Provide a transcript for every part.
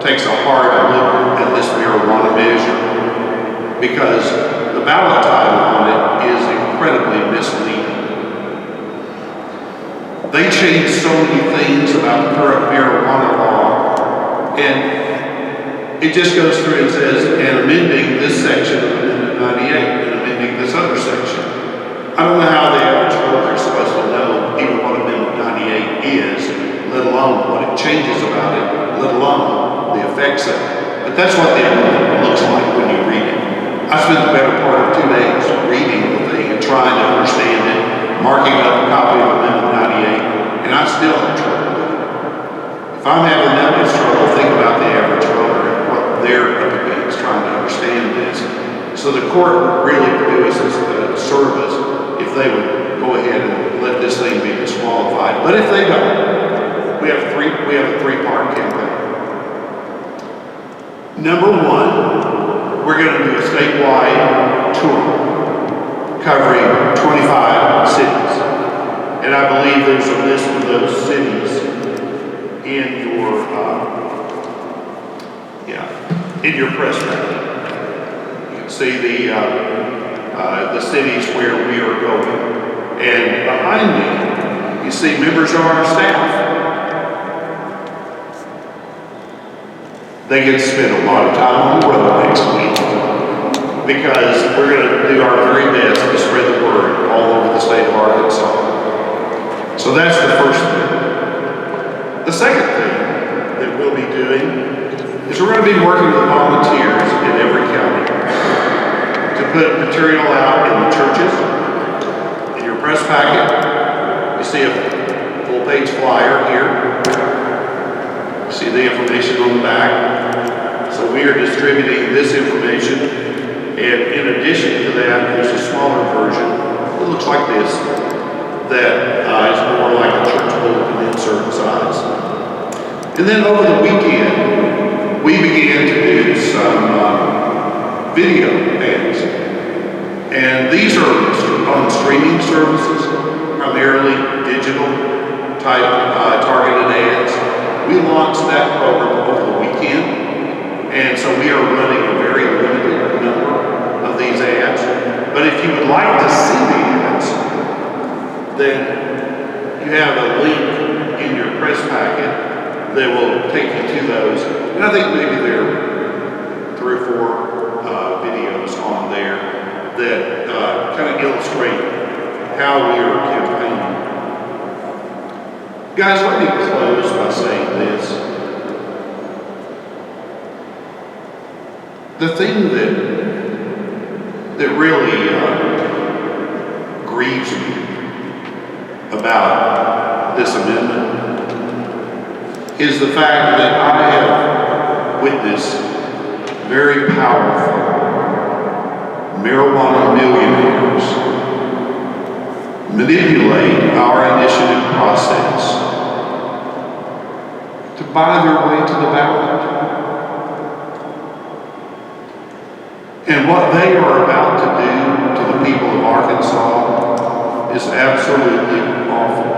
takes a hard look at this marijuana measure, because the ballot title on it is incredibly misleading. They changed so many things about the current marijuana law, and it just goes through and says, and amending this section of Amendment 98, and amending this other section. I don't know how the average voter is supposed to know even what Amendment 98 is, let alone what it changes about it, let alone the effects of it. But that's what the amendment looks like when you read it. I spent the better part of 2 days reading the thing and trying to understand it, marking up a copy of Amendment 98, and I still have trouble with it. If I'm having that much trouble, think about the average voter and what they're up against trying to understand this. So the court would really do us a service if they would go ahead and let this thing be disqualified. But if they don't, we have a three-part campaign. Number one, we're going to do a statewide tour covering 25 cities. And I believe there's a list of those cities in your press packet. You can see the cities where we are going. And behind me, you see members of our staff. They get to spend a lot of time on the road next week, because we're going to do our very best to spread the word all over the state of Arkansas. So that's the first thing. The second thing that we'll be doing is we're going to be working with volunteers in every county to put material out in the churches. In your press packet, you see a full-page flyer here. You see the information on the back. So we are distributing this information, and in addition to that, there's a smaller version. It looks like this, that is more like a church bulletin insert size. And then over the weekend, we began to do some video ads. And these are on streaming services, primarily digital type targeted ads. We launched that program over the weekend, and so we are running a very limited number of these ads. But if you would like to see the ads, then you have a link in your press packet that will take you to those. And I think maybe there are 3 or 4 videos on there that kind of illustrate how we are campaigning. Guys, let me close by saying this. The thing that really grieves me about this amendment is the fact that I have witnessed very powerful marijuana millionaires manipulate our initiative process to buy their way to the ballot. And what they are about to do to the people of Arkansas is absolutely awful.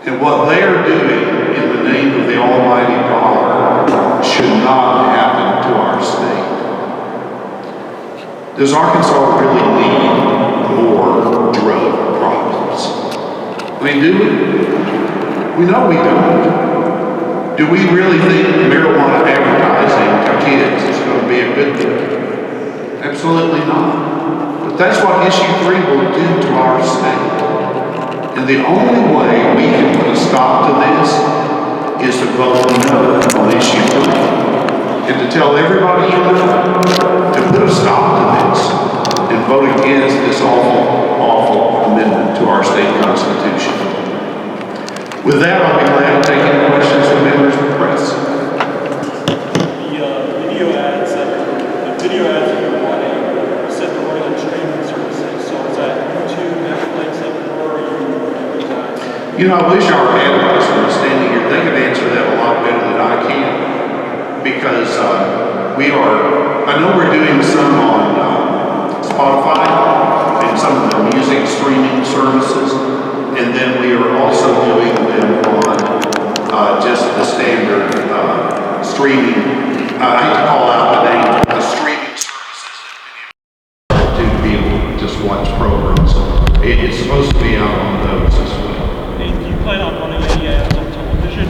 And what they are doing in the name of the almighty dollar should not happen to our state. Does Arkansas really need more drug problems? I mean, do we? We know we don't. Do we really think marijuana advertising to kids is going to be a good thing? Absolutely not. But that's what Issue 3 will do to our state. And the only way we can put a stop to this is to vote no on Issue 3. And to tell everybody you know to put a stop to this and vote against this awful, awful amendment to our state constitution. With that, I'll be glad to take any questions from members of the press. The video ads that you're wanting, you said they're running on streaming services. So is that YouTube, Netflix, or are you advertising? You know, I wish our analysts were standing here. They could answer that a lot better than I can. Because I know we're doing some on Spotify and some of the music streaming services, and then we are also doing them on just the standard streaming. I hate to call out the name, the streaming services that to be able to just watch programs. It's supposed to be out on those as well. And do you plan on running any ads on television?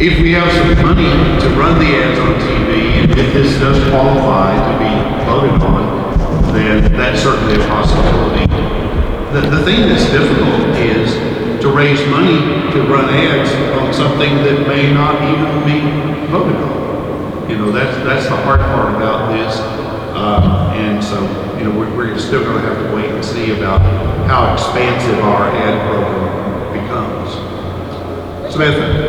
If we have some money to run the ads on TV, and if this does qualify to be voted on, then that's certainly a possibility. The thing that's difficult is to raise money to run ads on something that may not even be voted on. You know, that's the hard part about this. And so, you know, we're still going to have to wait and see about how expansive our ad program becomes. Samantha?